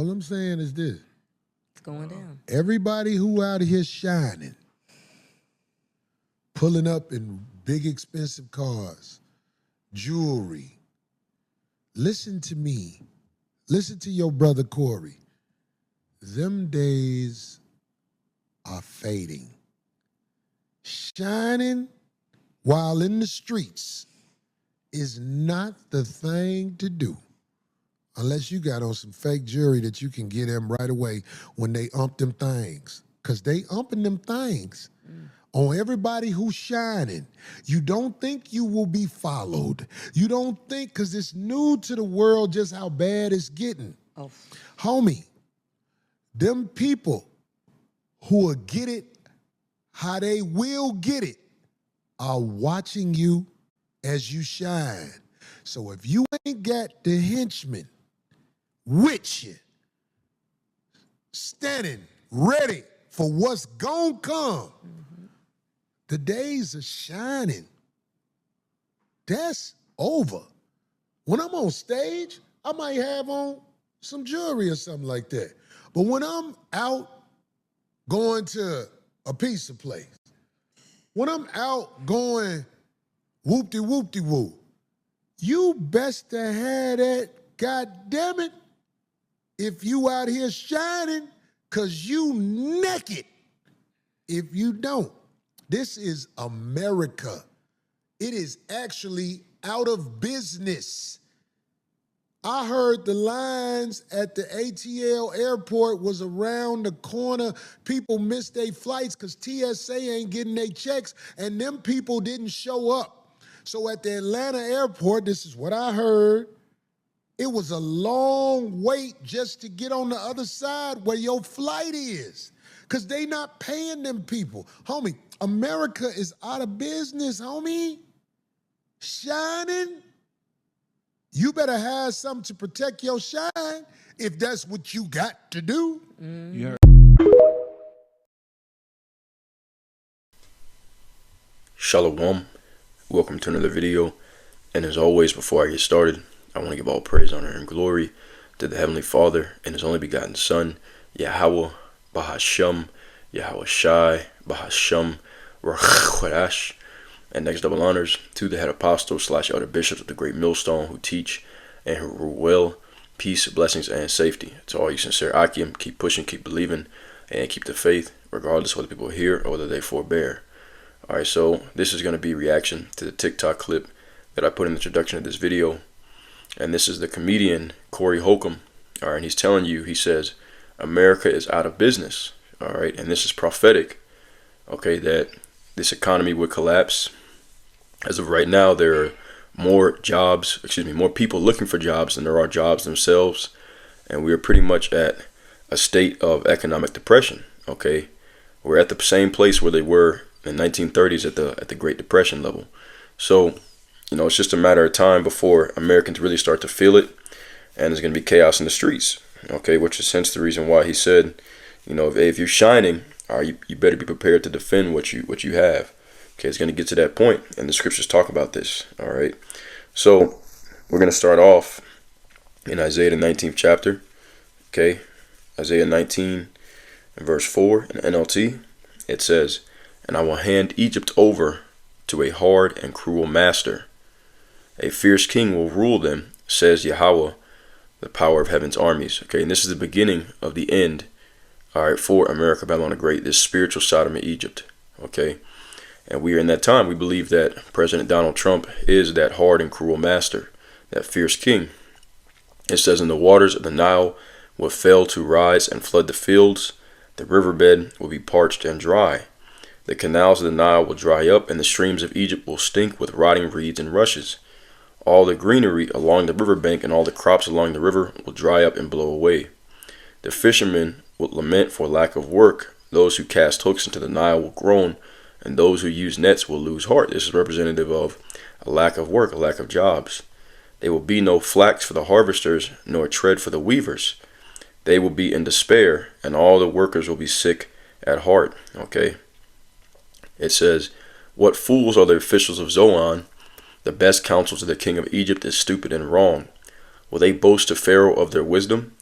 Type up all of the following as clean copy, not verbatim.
All I'm saying is this. It's going down. Everybody who out here shining, pulling up in big expensive cars, jewelry, listen to me. Listen to your brother Corey. Them days are fading. Shining while in the streets is not the thing to do. Unless you got on some fake jewelry that you can get them right away when they ump them things. Because they umping them things on everybody who's shining. You don't think you will be followed. You don't think, because it's new to the world just how bad it's getting. Oh. Homie, them people who will get it how they will get it are watching you as you shine. So if you ain't got the henchmen with you, standing ready for what's gonna come, the days of shining, that's over. When I'm on stage, I might have on some jewelry or something like that. But when I'm out going to a pizza place, when I'm out going whoop-de-whoop-de-whoop, you best to have that, goddammit, if you out here shining, because you naked if you don't. This is America. It is actually out of business. I heard the lines at the ATL airport was around the corner. People missed their flights because TSA ain't getting their checks, and them people didn't show up. So at the Atlanta airport, this is what I heard, it was a long wait just to get on the other side where your flight is, because they not paying them people. Homie, America is out of business, homie. Shining. You better have something to protect your shine if that's what you got to do. You heard. Shalom. Welcome to another video. And as always, before I get started, I want to give all praise, honor, and glory to the Heavenly Father and His only begotten Son, Yahweh, Bahasham, Yahweh Shai, Bahasham, Rakhwadash. And next double honors to the head apostle / elder bishops of the great millstone who teach and who rule well, peace, blessings, and safety. To all you sincere Akim, keep pushing, keep believing, and keep the faith, regardless of whether people hear or whether they forbear. Alright, so this is going to be reaction to the TikTok clip that I put in the introduction of this video. And this is the comedian Corey Holcomb. Alright, and he's telling you, he says, America is out of business. Alright, and this is prophetic, okay, that this economy would collapse. As of right now, there are more people looking for jobs than there are jobs themselves. And we are pretty much at a state of economic depression, okay? We're at the same place where they were in the 1930s at the Great Depression level. So, you know, it's just a matter of time before Americans really start to feel it, and there's going to be chaos in the streets, okay? Which is hence the reason why he said, you know, if you're shining, you better be prepared to defend what you have. Okay, it's going to get to that point, and the scriptures talk about this. All right, so we're going to start off in Isaiah the 19th chapter. Okay, Isaiah 19 and verse 4 in NLT. It says, "And I will hand Egypt over to a hard and cruel master. A fierce king will rule them, says Yahweh, the power of heaven's armies." Okay, and this is the beginning of the end. All right, for America, Babylon the Great, this spiritual Sodom of Egypt. Okay. And we are in that time. We believe that President Donald Trump is that hard and cruel master, that fierce king. It says, "And the waters of the Nile will fail to rise and flood the fields. The riverbed will be parched and dry. The canals of the Nile will dry up, and the streams of Egypt will stink with rotting reeds and rushes. All the greenery along the riverbank and all the crops along the river will dry up and blow away. The fishermen will lament for lack of work. Those who cast hooks into the Nile will groan, and those who use nets will lose heart." This is representative of a lack of work, a lack of jobs. "There will be no flax for the harvesters, nor tread for the weavers. They will be in despair, and all the workers will be sick at heart." Okay. It says, "What fools are the officials of Zoan? The best counsel to the king of Egypt is stupid and wrong. Will they boast to Pharaoh of their wisdom?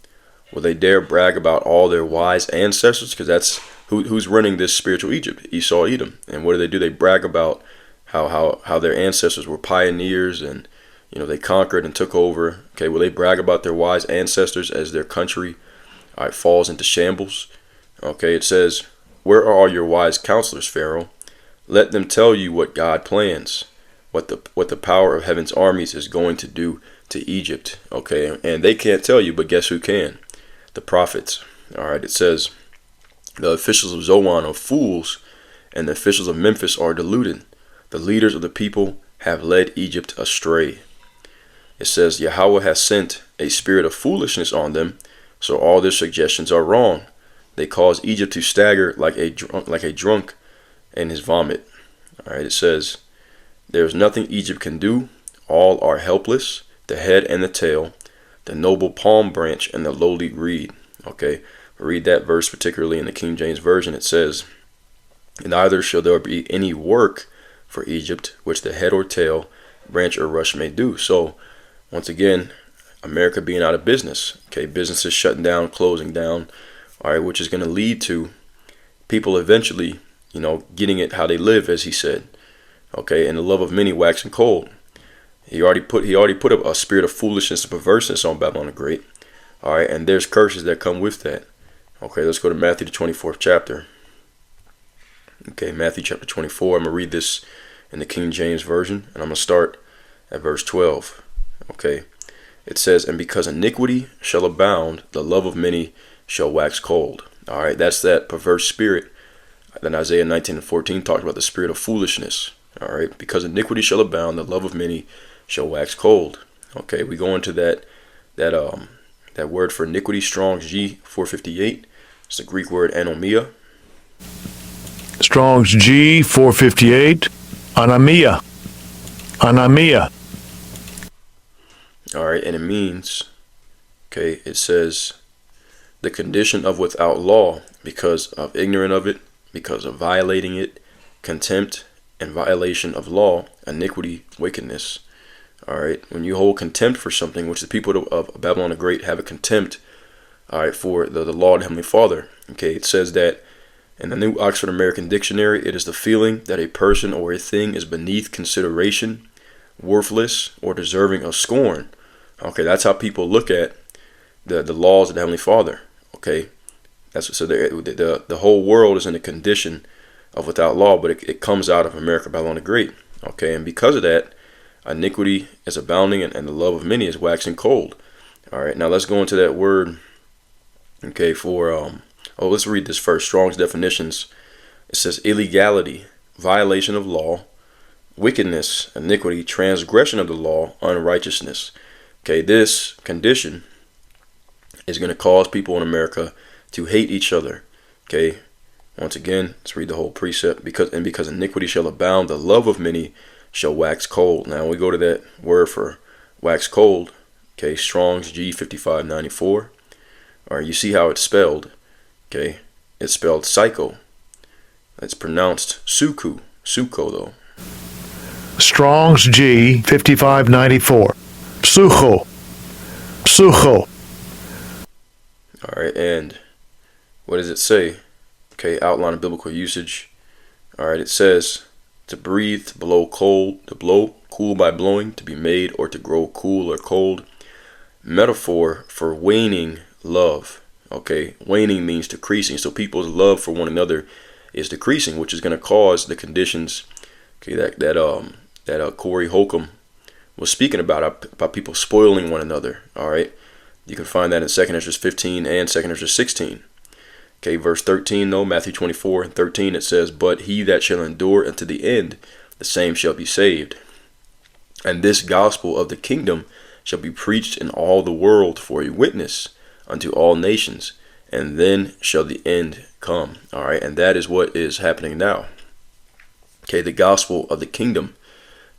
Will they dare brag about all their wise ancestors? Because that's who's running this spiritual Egypt, Esau, Edom. And what do? They brag about how their ancestors were pioneers and they conquered and took over. Okay, will they brag about their wise ancestors as their country falls into shambles? Okay, it says, "Where are all your wise counselors, Pharaoh? Let them tell you what God plans, what the power of heaven's armies is going to do to Egypt." Okay, and they can't tell you, but guess who can? The prophets. All right, it says, "The officials of Zoan are fools, and the officials of Memphis are deluded. The leaders of the people have led Egypt astray." It says, "Yahweh has sent a spirit of foolishness on them, so all their suggestions are wrong. They cause Egypt to stagger like a drunk in his vomit." All right, it says, "There is nothing Egypt can do. All are helpless, the head and the tail, the noble palm branch and the lowly reed." Okay, read that verse particularly in the King James Version. It says, "Neither shall there be any work for Egypt, which the head or tail, branch or rush may do." So, once again, America being out of business. Okay, businesses shutting down, closing down. All right, which is going to lead to people eventually, getting it how they live, as he said. Okay, and the love of many waxing cold. He already put a spirit of foolishness and perverseness on Babylon the Great. All right, and there's curses that come with that. Okay, let's go to Matthew the 24th chapter. Okay, Matthew chapter 24. I'm going to read this in the King James Version, and I'm going to start at verse 12. Okay, it says, "And because iniquity shall abound, the love of many shall wax cold." All right, that's that perverse spirit. Then Isaiah 19:14 talked about the spirit of foolishness. All right, because iniquity shall abound, the love of many shall wax cold. Okay, we go into that word for iniquity, Strong's G 458. It's the Greek word anomia. Strong's G 458, anomia. Anomia. All right, and it means, okay, it says the condition of without law, because of ignorant of it, because of violating it, contempt and violation of law, iniquity, wickedness. All right, when you hold contempt for something, which the people of Babylon the Great have a contempt, all right, for the law of the Heavenly Father. Okay, it says that in the New Oxford American Dictionary, it is the feeling that a person or a thing is beneath consideration, worthless, or deserving of scorn. Okay, that's how people look at the laws of the Heavenly Father. Okay, that's so the whole world is in a condition of without law, but it comes out of America, Babylon the Great. Okay, and because of that, iniquity is abounding, and the love of many is waxing cold. All right, now let's go into that word. Okay, let's read this first. Strong's definitions. It says illegality, violation of law, wickedness, iniquity, transgression of the law, unrighteousness. Okay, this condition is going to cause people in America to hate each other. Okay, once again, let's read the whole precept. Because iniquity shall abound, the love of many shall wax cold. Now we go to that word for wax cold. Okay, Strong's G 5594. All right, you see how it's spelled. Okay, it's spelled psycho. It's pronounced suku. Suko though. Strong's G 5594. Psucho. Psucho. All right, and what does it say? Okay, outline of biblical usage. All right, it says to breathe, to blow cold, to blow, cool by blowing, to be made or to grow cool or cold. Metaphor for waning love. Okay, waning means decreasing. So people's love for one another is decreasing, which is going to cause the conditions. Okay, that Corey Holcomb was speaking about people spoiling one another. All right, you can find that in 2 Esdras 15 and 2 Esdras 16. Okay, verse 13 though, Matthew 24 and 13, it says, "But he that shall endure unto the end, the same shall be saved. And this gospel of the kingdom shall be preached in all the world for a witness unto all nations, and then shall the end come." All right, and that is what is happening now. Okay, the gospel of the kingdom.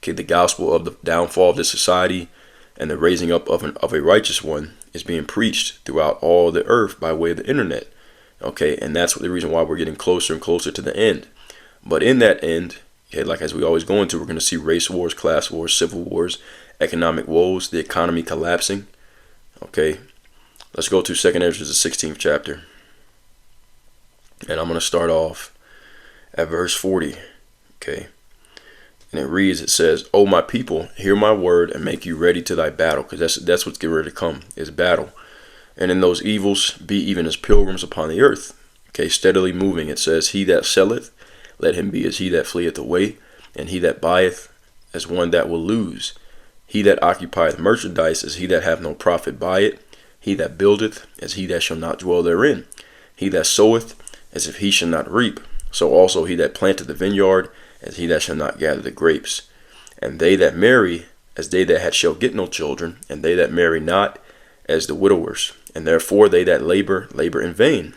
Okay, the gospel of the downfall of this society and the raising up of a righteous one is being preached throughout all the earth by way of the internet. Okay, and that's the reason why we're getting closer and closer to the end. But in that end, okay, like as we always go into, we're going to see race wars, class wars, civil wars, economic woes, the economy collapsing. Okay, Let's go to 2nd Ezra, the 16th chapter. And I'm going to start off at verse 40. Okay. And it reads, it says, "O my people, hear my word and make you ready to thy battle." Because that's what's getting ready to come, is battle. "And in those evils be even as pilgrims upon the earth." Okay, steadily moving. It says, "He that selleth, let him be as he that fleeth away, and he that buyeth as one that will lose. He that occupieth merchandise as he that hath no profit by it. He that buildeth as he that shall not dwell therein. He that soweth as if he shall not reap. So also he that planteth the vineyard as he that shall not gather the grapes. And they that marry as they that shall get no children, and they that marry not as the widowers. And therefore they that labor, labor in vain.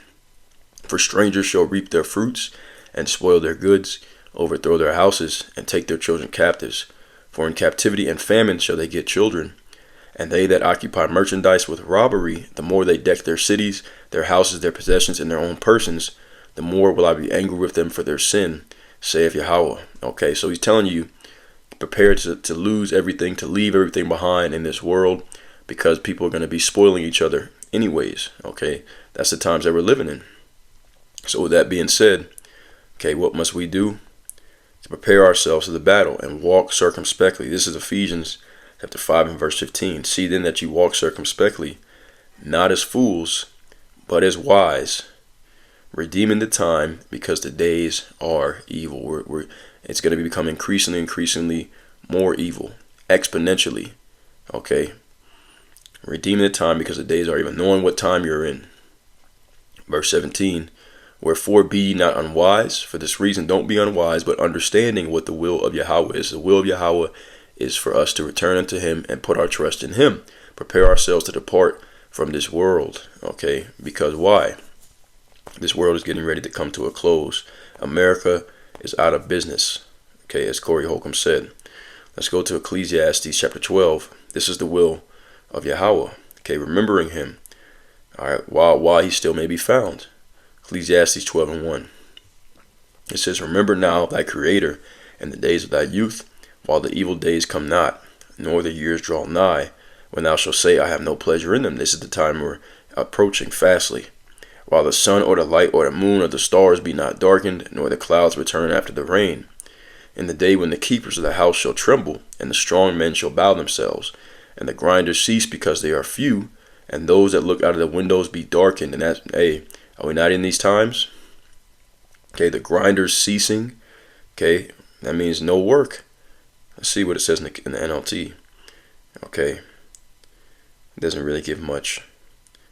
For strangers shall reap their fruits, and spoil their goods, overthrow their houses, and take their children captives. For in captivity and famine shall they get children. And they that occupy merchandise with robbery, the more they deck their cities, their houses, their possessions, and their own persons, the more will I be angry with them for their sin, saith Yahweh." Okay, so he's telling you, prepare to lose everything, to leave everything behind in this world, because people are going to be spoiling each other anyways. Okay, that's the times that we're living in. So with that being said, okay, what must we do? To prepare ourselves for the battle and walk circumspectly. This is Ephesians chapter 5 and verse 15. "See then that you walk circumspectly, not as fools, but as wise, redeeming the time, because the days are evil." It's going to become increasingly more evil, exponentially. Okay, redeeming the time, because the days are evil, knowing what time you're in. Verse 17, "Wherefore be ye not unwise. For this reason, don't be unwise, but understanding what the will of Yahweh is." The will of Yahweh is for us to return unto him and put our trust in him. Prepare ourselves to depart from this world. Okay, because why? This world is getting ready to come to a close. America is out of business. Okay, as Corey Holcomb said. Let's go to Ecclesiastes chapter 12. This is the will of Yahweh. Okay, remembering him. All right, while he still may be found. Ecclesiastes 12 and 1. It says, "Remember now thy Creator in the days of thy youth, while the evil days come not, nor the years draw nigh, when thou shalt say, I have no pleasure in them." This is the time we're approaching fastly. "While the sun or the light or the moon or the stars be not darkened, nor the clouds return after the rain. In the day when the keepers of the house shall tremble, and the strong men shall bow themselves, and the grinders cease because they are few, and those that look out of the windows be darkened." And that's, hey, are we not in these times? Okay, the grinders ceasing. Okay, that means no work. Let's see what it says in the NLT. Okay, it doesn't really give much.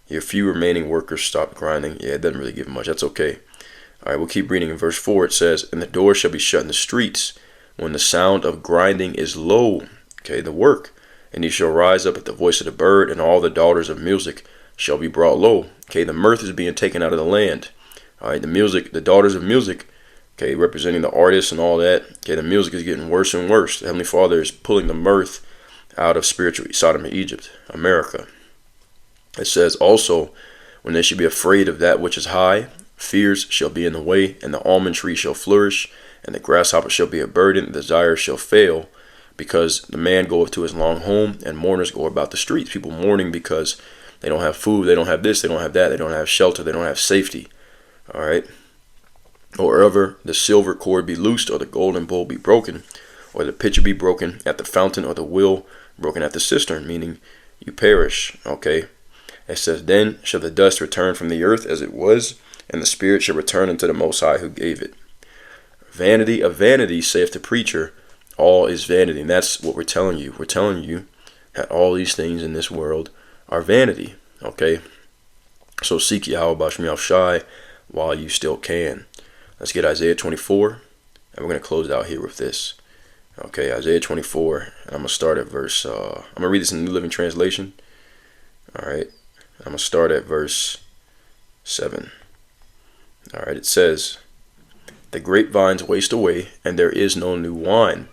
"Your few remaining workers stop grinding." Yeah, it doesn't really give much. That's okay. All right, we'll keep reading. In verse 4, it says, "And the door shall be shut in the streets, when the sound of grinding is low." Okay, the work. "And he shall rise up at the voice of the bird, and all the daughters of music shall be brought low." Okay, the mirth is being taken out of the land. All right, the music, the daughters of music, okay, representing the artists and all that. Okay, the music is getting worse and worse. The Heavenly Father is pulling the mirth out of spiritual Sodom and Egypt, America. It says also, "When they shall be afraid of that which is high, fears shall be in the way, and the almond tree shall flourish, and the grasshopper shall be a burden, and the desire shall fail, because the man goeth to his long home, and mourners go about the streets." People mourning because they don't have food, they don't have this, they don't have that, they don't have shelter, they don't have safety. All right. "Or ever the silver cord be loosed, or the golden bowl be broken, or the pitcher be broken at the fountain, or the wheel broken at the cistern," meaning you perish. Okay. It says, "Then shall the dust return from the earth as it was, and the spirit shall return unto the Most High who gave it. Vanity of vanity, saith the preacher, all is vanity." And that's what we're telling you. We're telling you that all these things in this world are vanity. Okay. So seek Yahweh Bashmi Shai while you still can. Let's get Isaiah 24, and we're going to close out here with this. Okay, Isaiah 24, and I'm going to start at verse, I'm going to read this in the New Living Translation. All right, I'm going to start at verse 7. All right, it says, "The grapevines waste away, and there is no new wine.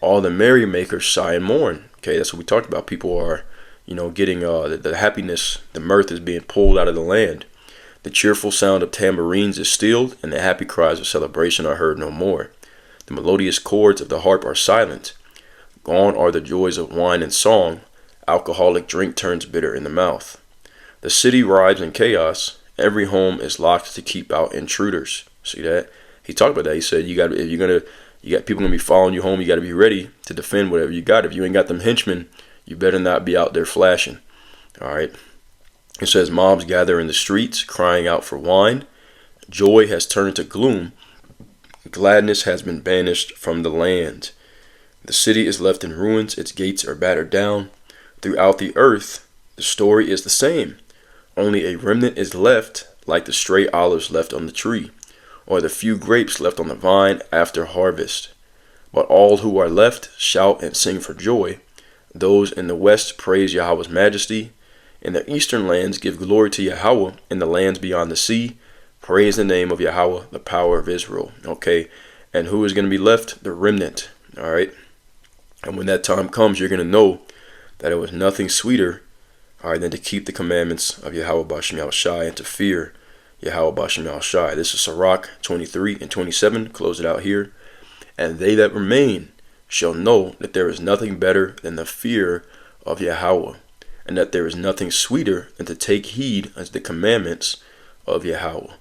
All the merrymakers sigh and mourn." Okay, that's what we talked about. People are, getting the happiness, the mirth is being pulled out of the land. "The cheerful sound of tambourines is stilled, and the happy cries of celebration are heard no more. The melodious chords of the harp are silent. Gone are the joys of wine and song. Alcoholic drink turns bitter in the mouth. The city rides in chaos. Every home is locked to keep out intruders. See that? He talked about that. He said, you got people gonna be following you home. You got to be ready to defend whatever you got. If you ain't got them henchmen, you better not be out there flashing. All right. It says mobs gather in the streets, crying out for wine. Joy has turned to gloom. Gladness has been banished from the land. The city is left in ruins. Its gates are battered down. Throughout the earth, the story is the same. Only a remnant is left, like the stray olives left on the tree, or the few grapes left on the vine after harvest. But all who are left shout and sing for joy. Those in the west praise Yahweh's majesty. In the eastern lands give glory to Yahweh. In the lands beyond the sea, praise the name of Yahweh, the power of Israel. Okay, and who is going to be left? The remnant. All right, and when that time comes, you're going to know that it was nothing sweeter, all right, than to keep the commandments of Yahweh Bashem Yahushai and to fear Yahweh Bashem Yahushai. This is Sirach 23 and 27. Close it out here. And they that remain shall know that there is nothing better than the fear of Yahweh, and that there is nothing sweeter than to take heed unto the commandments of Yahweh.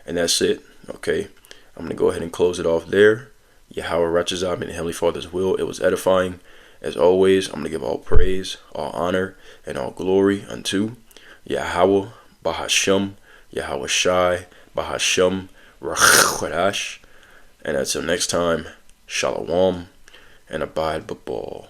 And that's it. Okay, I'm going to go ahead and close it off there. Yahweh Ratchazah, in the Heavenly Father's will. It was edifying. As always, I'm going to give all praise, all honor, and all glory unto Yahweh Bahashem, Yahweh Shai, Bahashem, Rachadash. And until next time, Shalom, and abide b'ball.